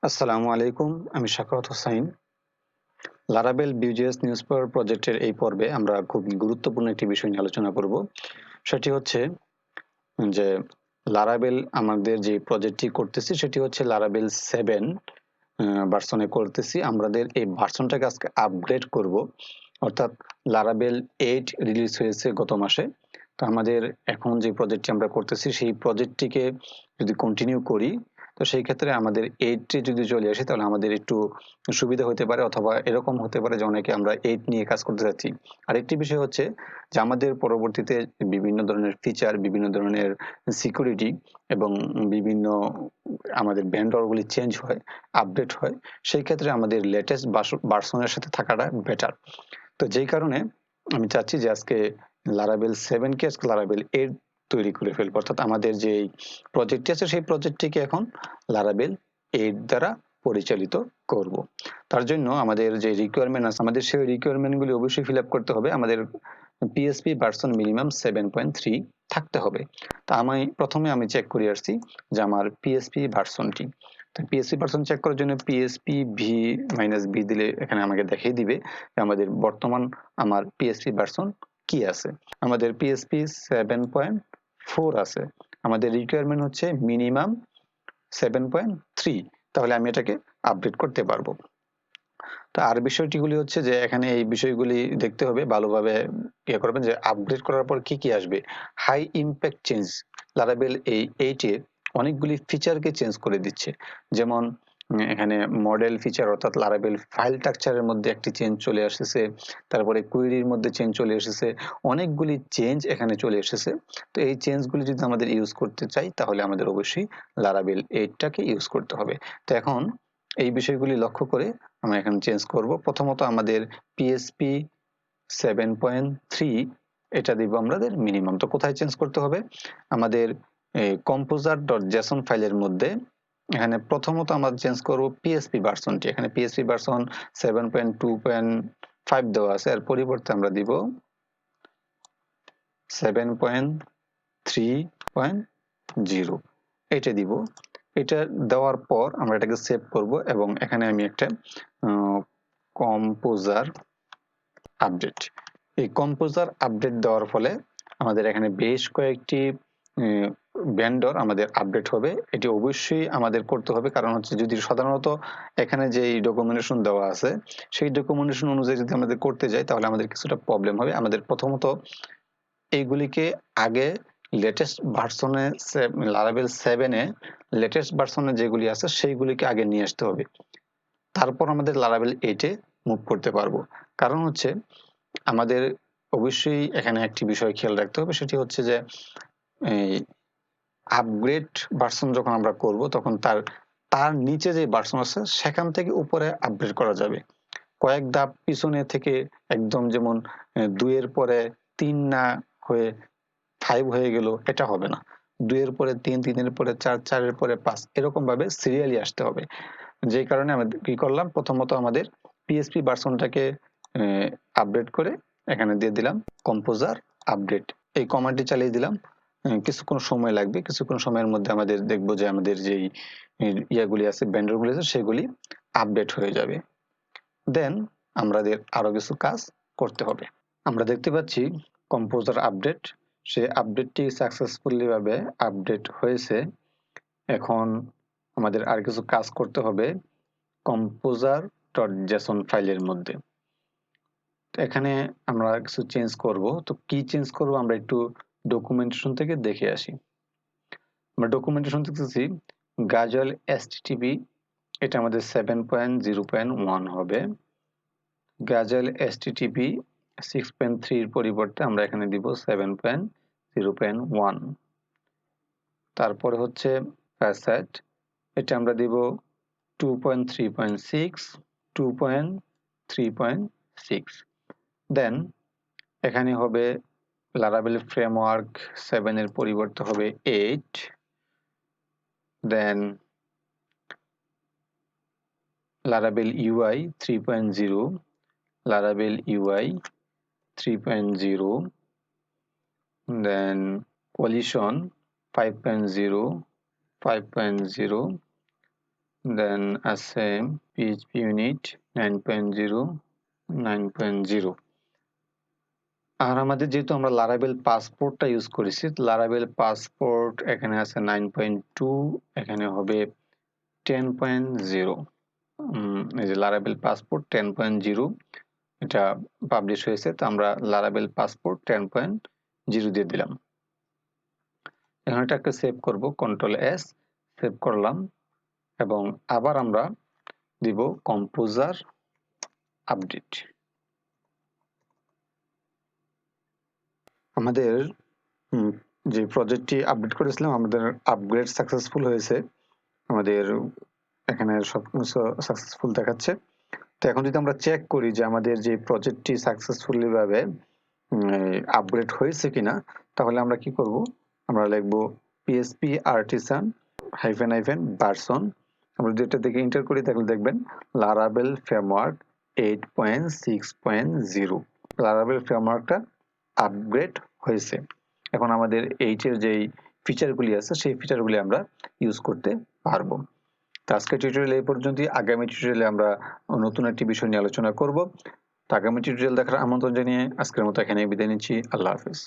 আসসালামু আলাইকুম, আমি শাখাওয়াত হোসাইন। লারাবেল ভিউজেস নিউজপেপার প্রজেক্টের এই পর্বে আমরা খুব গুরুত্বপূর্ণ একটি বিষয় নিয়ে আলোচনা করব। সেটি হচ্ছে যে লারাবেল আমাদের যে প্রজেক্টটি করতেছি সেটি হচ্ছে লারাবেল 7 ভার্সনে করতেছি। আমাদের এই ভার্সনটাকে আজকে আপগ্রেড করব, অর্থাৎ লারাবেল 8 রিলিজ হয়েছে গত মাসে। তো আমাদের এখন যে প্রজেক্টটি আমরা করতেছি সেই প্রজেক্টটিকে যদি কন্টিনিউ করি, তো সেই ক্ষেত্রে আমাদের 8 যদি চলে আসে তাহলে আমাদের একটু সুবিধা হতে পারে, অথবা এরকম হতে পারে যে অনেকে আমরা 8 নিয়ে কাজ করতে যাচ্ছি। আরেকটি বিষয় হচ্ছে যে আমাদের পরবর্তীতে বিভিন্ন ধরনের ফিচার, বিভিন্ন ধরনের সিকিউরিটি এবং বিভিন্ন আমাদের ভেন্ডরগুলি চেঞ্জ হয়, আপডেট হয়, সেই ক্ষেত্রে আমাদের লেটেস্ট ভার্সনের সাথে থাকাটা বেটার। তো যেই কারণে আমি চাচ্ছি যে আজকে লারাবেল 7 কে আজকে লারাবেল 8 তৈরি করে ফেলবো, অর্থাৎ আমাদের যে প্রজেক্টটি আছে সেই প্রজেক্টটিকে এখন লারাবেল 8 দ্বারা পরিচালিত করব। তার জন্য আমাদের যে রিকোয়ারমেন্ট আছে, আমাদের সেই রিকোয়ারমেন্টগুলি অবশ্যই ফিল আপ করতে হবে। আমাদের পিএসপি ভার্সন মিনিমাম 7.3 থাকতে হবে। তা প্রথমে আমি চেক করে আসছি যে আমার পিএসপি ভার্সনটি। তো পিএসপি ভার্সন চেক করার জন্য পিএসপি ভি-বি দিলে এখানে আমাকে দেখিয়ে দিবে যে আমাদের বর্তমান আমার পিএসপি ভার্সন কি আছে। আমাদের পিএসপি 7.4 আছে। আমাদের রিকোয়ারমেন্ট হচ্ছে মিনিমাম 7.3, তাহলে আমি এটাকে আপডেট করতে পারবো। তো আর বিষয়টিগুলি হচ্ছে যে এখানে এই বিষয়গুলি দেখতে হবে ভালোভাবে, ইয়ে করবেন যে আপগ্রেড করার পর কি কি আসবে। হাই ইম্প্যাক্ট চেঞ্জ, লারাবেল এই 8 এ অনেকগুলি ফিচারকে চেঞ্জ করে দিচ্ছে। যেমন এখানে মডেল ফিচার, অর্থাৎ লারাবেল ফাইল স্ট্রাকচারের মধ্যে একটি চেঞ্জ চলে এসেছে, তারপরে কুয়েরির মধ্যে চেঞ্জ চলে এসেছে, অনেকগুলি চেঞ্জ এখানে চলে এসেছে। তো এই চেঞ্জগুলি যদি আমাদের ইউজ করতে চাই তাহলে আমাদের অবশ্যই লারাবেল 8টাকে ইউজ করতে হবে। তো এখন এই বিষয়গুলি লক্ষ্য করে আমরা এখানে চেঞ্জ করব। প্রথমত আমাদের পিএসপি 7.3 এটা দিব আমাদের মিনিমাম। তো কোথায় চেঞ্জ করতে হবে? আমাদের কম্পোজার ডট জেসন ফাইলের মধ্যে এখানে প্রথমত আমরা চেঞ্জ করব পিএসপি ভার্সনটি। এখানে পিএসপি ভার্সন 7.2.5 দেওয়া আছে, এর পরিবর্তে আমরা দিব 7.3.0 এটা দিব। এটা দেওয়ার পর আমরা এটাকে সেভ করব এবং এখানে আমি একটা কম্পোজার আপডেট, এই কম্পোজার আপডেট দেওয়ার ফলে আমাদের এখানে বেশ কয়েকটি ভেন্ডর আমাদের আপডেট হবে। এটি অবশ্যই আমাদের করতে হবে, কারণ হচ্ছে যদি সাধারণত এখানে যে ডকুমেন্টেশন দেওয়া আছে সেই ডকুমেন্টেশন অনুযায়ী যদি আমাদের করতে যাই তাহলে আমাদের কিছুটা প্রবলেম হবে। আমাদের প্রথমত এইগুলিকে আগে লেটেস্ট ভার্সনে, লারাবেল 7 এ লেটেস্ট ভার্সনে যেগুলি আছে সেইগুলিকে আগে নিয়ে আসতে হবে, তারপর আমাদের লারাবেল 8 এ মুভ করতে পারবো। কারণ হচ্ছে আমাদের অবশ্যই এখানে একটি বিষয় খেয়াল রাখতে হবে, সেটি হচ্ছে যে এই আপগ্রেড ভার্সন যখন আমরা করব তখন তার নিচে যে ভার্সন আছে সেখান থেকে উপরে আপগ্রেড করা যাবে। কয়েক ধাপ পিছনে থেকে একদম যেমন 2 এর পরে 3 না হয়ে 5 হয়ে গেল, এটা হবে না। 2 এর পরে 3, 3 এর পরে 4, 4 এর পরে 5, এরকম ভাবে সিরিয়ালি আসতে হবে। যেই কারণে আমরা কি করলাম, প্রথমত আমাদের পিএসপি ভার্সনটাকে আপডেট করে এখানে দিয়ে দিলাম কম্পোজার আপডেট, এই কমান্ডটি চালিয়ে দিলাম। কিছুক্ষণ সময় লাগবে, কিছুক্ষণ সময়ের মধ্যে আমাদের দেখবো যে আমাদের যেই ইয়াগুলি আছে, ভেন্ডরগুলি আছে, সেগুলি আপডেট হয়ে যাবে। দেন আমাদের আরো কিছু কাজ করতে হবে। আমরা দেখতে পাচ্ছি কম্পোজার আপডেট, সেই আপডেটটি সাকসেসফুলি ভাবে আপডেট হয়েছে। এখন আমাদের আর কিছু কাজ করতে হবে কম্পোজার ডট জেসন ফাইলের মধ্যে। এখানে আমরা কিছু চেঞ্জ করব। তো কি চেঞ্জ করব আমরা একটু ডকুমেন্টেশন থেকে দেখে আসি। আমরা ডকুমেন্টেশন দেখতেছি গাজল এসটিটিপি, এটা আমাদের 7.0.1 হবে। গাজল এসটিটিপি 6.3 এর পরিবর্তে আমরা এখানে দিব 7.0.1। তারপরে হচ্ছে ফ্যাসেট, এটা আমরা দিব 2.3.6, 2.3.6। দেন এখানে হবে লারাবেল ফ্রেমওয়ার্ক 7 এর পরিবর্তে হবে 8। দেন লারাবেল ইউআই 3.0, লারাবেল ইউআই 3.0। দেন কোলিশন 5.0, 5.0। দেন আছে পিএইচপি ইউনিট 9.0 9.0 আর আমাদের যেহেতু আমরা লারাভেল পাসপোর্টটা ইউজ করেছি, লারাভেল পাসপোর্ট এখানে আছে 9.2, এখানে হবে 10.0। এই যে লারাভেল পাসপোর্ট 10.0 এটা পাবলিশ হয়েছে, তো আমরা লারাভেল পাসপোর্ট 10.0 দিয়ে দিলাম। এখন এটাকে সেভ করব, Ctrl+S, সেভ করলাম এবং আবার আমরা দিব কম্পোজার আপডেট। আমাদের যে প্রজেক্টটি আপডেট করেছিলাম, আমাদের আপগ্রেড সাকসেসফুল হয়েছে, আমাদের এখানে সবকিছু সাকসেসফুল দেখাচ্ছে। তো এখন যদি আমরা চেক করি যে আমাদের যে প্রজেক্টটি সাকসেসফুলি ভাবে আপগ্রেড হয়েছে কিনা, তাহলে আমরা কি করব, আমরা লিখব PHP artisan --version। আমরা যদি এটা দেখে এন্টার করি তাহলে দেখবেন Laravel framework 8.6.0 Laravel frameworkটা আপগ্রেড হয়েছে। এখন আমাদের এইচের যেই ফিচারগুলি আছে সেই ফিচারগুলি আমরা ইউজ করতে পারবো। তো আজকের টিউটোরিয়াল এই পর্যন্তই। আগামী টিউটোরিয়ালে আমরা নতুন একটি বিষয় নিয়ে আলোচনা করব। তো আগামী টিউটোরিয়াল দেখার আমন্ত্রণ জানিয়ে আজকের মতো এখানেই বিদায় নিচ্ছি। আল্লাহ হাফেজ।